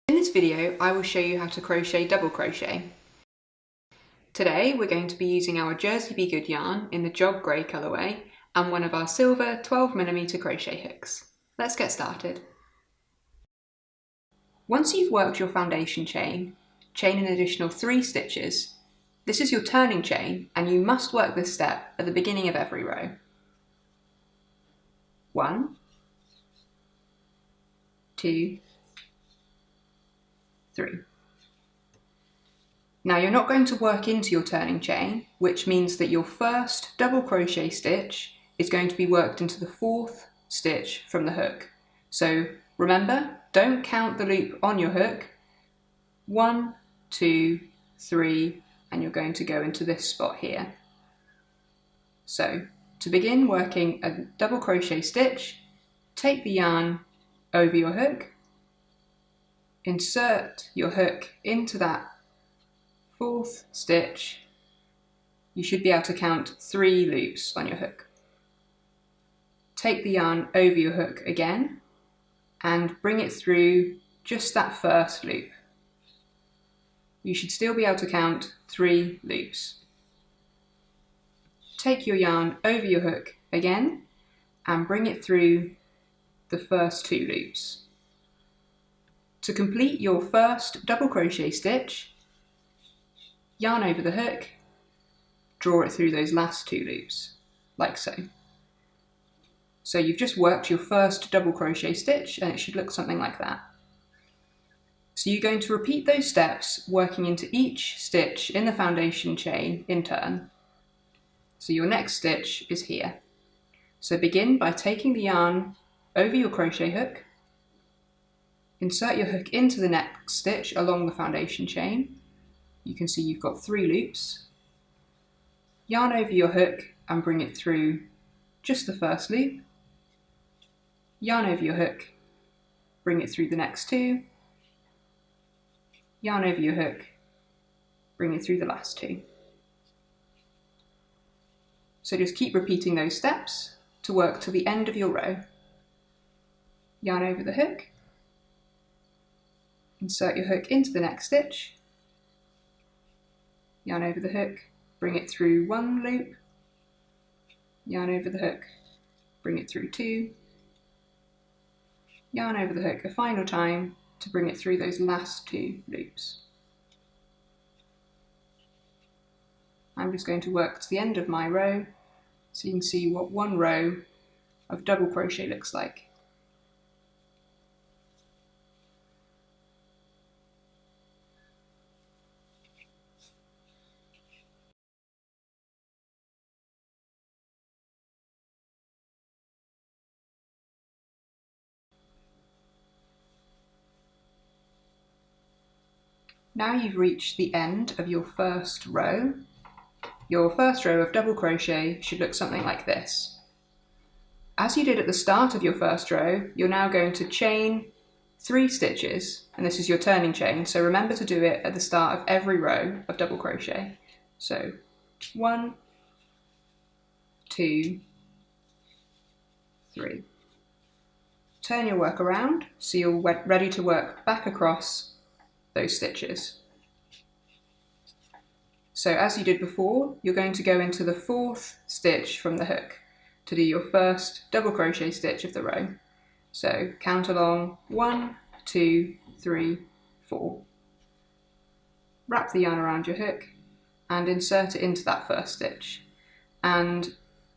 In this video, I will show you how to crochet double crochet. Today, we're going to be using our Jersey Be Good yarn in the jog grey colourway and one of our silver 12mm crochet hooks. Let's get started. Once you've worked your foundation chain, chain an additional 3 stitches. This is your turning chain and you must work this step at the beginning of every row. 1, 2, 3. Now you're not going to work into your turning chain, which means that your first double crochet stitch is going to be worked into the 4th stitch from the hook. So remember, don't count the loop on your hook. 1, 2, 3, and you're going to go into this spot here. So to begin working a double crochet stitch, take the yarn over your hook, insert your hook into that 4th stitch. You should be able to count 3 loops on your hook. Take the yarn over your hook again and bring it through just that first loop. You should still be able to count 3 loops. Take your yarn over your hook again and bring it through the first 2 loops. To complete your first double crochet stitch, yarn over the hook, draw it through those last 2 loops, like so. So you've just worked your first double crochet stitch and it should look something like that. So you're going to repeat those steps, working into each stitch in the foundation chain in turn. So your next stitch is here. So begin by taking the yarn over your crochet hook, insert your hook into the next stitch along the foundation chain. You can see you've got 3 loops. Yarn over your hook and bring it through just the first loop. Yarn over your hook, bring it through the next 2. Yarn over your hook, bring it through the last 2. So just keep repeating those steps to work to the end of your row. Yarn over the hook, insert your hook into the next stitch, yarn over the hook, bring it through 1 loop, yarn over the hook, bring it through 2, yarn over the hook a final time to bring it through those last 2 loops. I'm just going to work to the end of my row so you can see what 1 row of double crochet looks like. Now you've reached the end of your first row. Your first row of double crochet should look something like this. As you did at the start of your first row, you're now going to chain 3 stitches, and this is your turning chain, so remember to do it at the start of every row of double crochet. So 1, 2, 3. Turn your work around so you're ready to work back across those stitches. So as you did before, you're going to go into the 4th stitch from the hook to do your first double crochet stitch of the row. So count along 1, 2, 3, 4. Wrap the yarn around your hook and insert it into that first stitch. And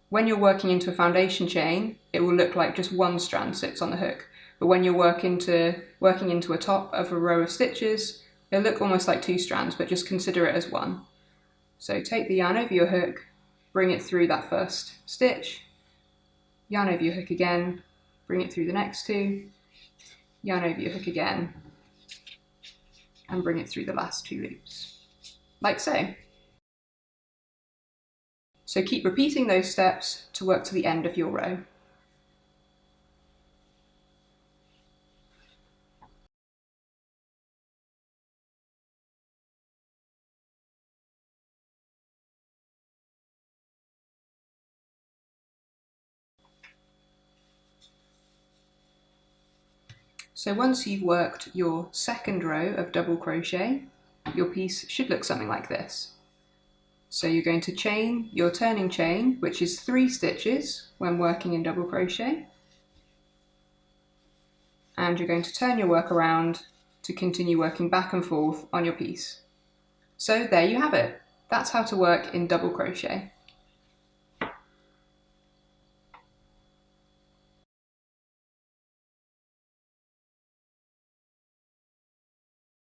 when you're working into a foundation chain, it will look like just 1 strand sits on the hook. But when you're working into a top of a row of stitches, it'll look almost like 2 strands, but just consider it as 1. So take the yarn over your hook, bring it through that first stitch, yarn over your hook again, bring it through the next 2, yarn over your hook again, and bring it through the last 2 loops, like so. So keep repeating those steps to work to the end of your row. So once you've worked your second row of double crochet, your piece should look something like this. So you're going to chain your turning chain, which is 3 stitches when working in double crochet, and you're going to turn your work around to continue working back and forth on your piece. So there you have it. That's how to work in double crochet.